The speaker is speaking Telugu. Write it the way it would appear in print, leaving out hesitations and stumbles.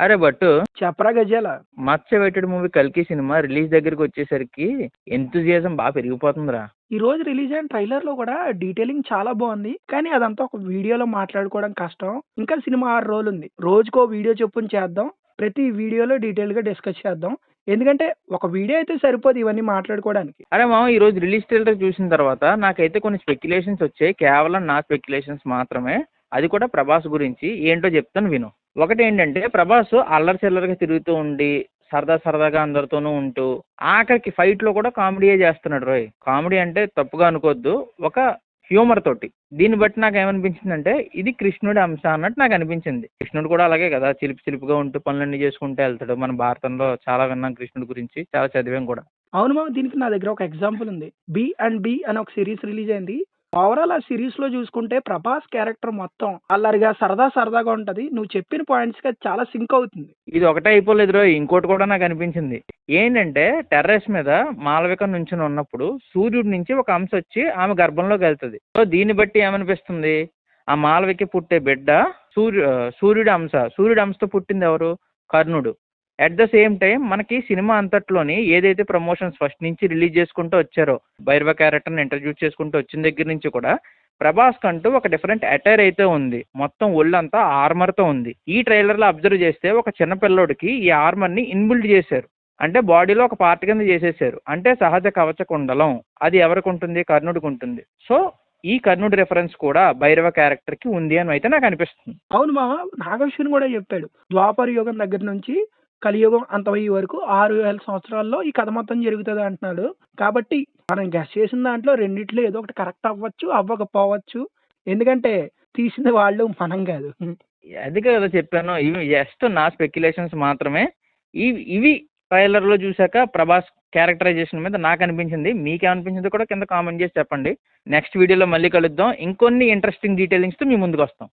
అరే బట్టు, చెప్పరా గజాల. మచ్చ వెయిటెడ్ మూవీ కల్కి సినిమా రిలీజ్ దగ్గరికి వచ్చేసరికి ఎంతూజియాజం బాగా పెరిగిపోతుందిరా. ఈ రోజు రిలీజ్ అయిన ట్రైలర్ లో కూడా డీటెయిలింగ్ చాలా బాగుంది, కానీ అదంతా ఒక వీడియోలో మాట్లాడుకోవడం కష్టం. ఇంకా సినిమా 6 రోజులు ఉంది, రోజుకో వీడియో చొప్పున చేద్దాం. ప్రతి వీడియోలో డీటెయిల్ గా డిస్కస్ చేద్దాం. ఎందుకంటే ఒక వీడియో అయితే సరిపోదు ఇవన్నీ మాట్లాడుకోవడానికి. అరే మామ, ఈ రోజు రిలీజ్ ట్రైలర్ చూసిన తర్వాత నాకైతే కొన్ని స్పెక్యులేషన్స్ వచ్చాయి. కేవలం నా స్పెక్యులేషన్స్ మాత్రమే. అది కూడా ప్రభాస్ గురించి. ఏంటో చెప్తాను విను. ఒకటి ఏంటంటే, ప్రభాస్ అల్లరి చిల్లరగా తిరుగుతూ ఉండి సరదాగా అందరితోనూ ఉంటూ ఆఖరికి ఫైట్లో కూడా కామెడీయే చేస్తున్నాడు రోయ్. కామెడీ అంటే తప్పుగా అనుకోవద్దు, ఒక హ్యూమర్ తోటి. దీన్ని బట్టి నాకు ఏమనిపించిందంటే, ఇది కృష్ణుడి అంశ అన్నట్టు నాకు అనిపించింది. కృష్ణుడు కూడా అలాగే కదా, చిలిపిగా ఉంటూ పనులన్నీ చేసుకుంటూ వెళ్తాడు. మన భారతంలో చాలా విన్నాం కృష్ణుడి గురించి, చాలా చదివాం కూడా. అవును మామ, దీనికి నా దగ్గర ఒక ఎగ్జాంపుల్ ఉంది. బి అండ్ బి అని ఒక సిరీస్ రిలీజ్ అయింది. ఓవరాల్ ఆ సిరీస్ లో చూసుకుంటే ప్రభాస్ క్యారెక్టర్ మొత్తం అల్లరిగా సరదాగా ఉంటది. నువ్వు చెప్పిన పాయింట్స్ కి అది చాలా సింక్ అవుతుంది. ఇది ఒకటే అయిపోలేదు రోయ్, ఇంకోటి కూడా నాకు అనిపించింది. ఏంటంటే, టెర్రస్ మీద మాలవిక నుంచుని ఉన్నప్పుడు సూర్యుడి నుంచి ఒక అంశ వచ్చి ఆమె గర్భంలోకి వెళ్తుంది. సో దీన్ని బట్టి ఏమనిపిస్తుంది, ఆ మాలవిక పుట్టే బిడ్డ సూర్యుడి అంశతో పుట్టింది ఎవరు? కర్ణుడు. అట్ ద సేమ్ టైం మనకి సినిమా అంతట్లోని ఏదైతే ప్రమోషన్స్ ఫస్ట్ నుంచి రిలీజ్ చేసుకుంటూ వచ్చారో, భైరవ క్యారెక్టర్ని ఇంట్రడ్యూస్ చేసుకుంటూ వచ్చిన దగ్గర నుంచి కూడా ప్రభాస్ కంటూ ఒక డిఫరెంట్ అటైర్ అయితే ఉంది. మొత్తం ఒళ్ళంతా ఆర్మర్తో ఉంది. ఈ ట్రైలర్లో అబ్జర్వ్ చేస్తే ఒక చిన్న పిల్లోడికి ఈ ఆర్మర్ని ఇన్బిల్డ్ చేశారు. అంటే బాడీలో ఒక పార్ట్ కింద చేసేసారు. అంటే సహజ కవచ కుండలం. అది ఎవరికి ఉంటుంది? కర్ణుడికి ఉంటుంది. సో ఈ కర్ణుడి రెఫరెన్స్ కూడా భైరవ క్యారెక్టర్కి ఉంది అని అయితే నాకు అనిపిస్తుంది. అవును మామ, నాగశ్విన్ కూడా చెప్పాడు. ద్వాపర యుగం దగ్గర నుంచి కలియుగం అంతమయ్యే వరకు 6000 సంవత్సరాల్లో ఈ కథ మొత్తం జరుగుతుంది అంటున్నాడు. కాబట్టి మనం గెస్ చేసిన దాంట్లో రెండిట్లో ఏదో ఒకటి కరెక్ట్ అవ్వచ్చు, అవ్వకపోవచ్చు. ఎందుకంటే తీసింది వాళ్ళు, మనం కాదు. అది కదా చెప్పాను, ఇవి జస్ట్ నా స్పెక్యులేషన్స్ మాత్రమే. ఇవి ట్రైలర్లో చూశాక ప్రభాస్ క్యారెక్టరైజేషన్ మీద నాకు అనిపించింది. మీకేమనిపించింది కూడా కింద కామెంట్ చేసి చెప్పండి. నెక్స్ట్ వీడియోలో మళ్ళీ కలుద్దాం. ఇంకొన్ని ఇంట్రెస్టింగ్ డీటెయిలింగ్స్తో మీ ముందుకు వస్తాం.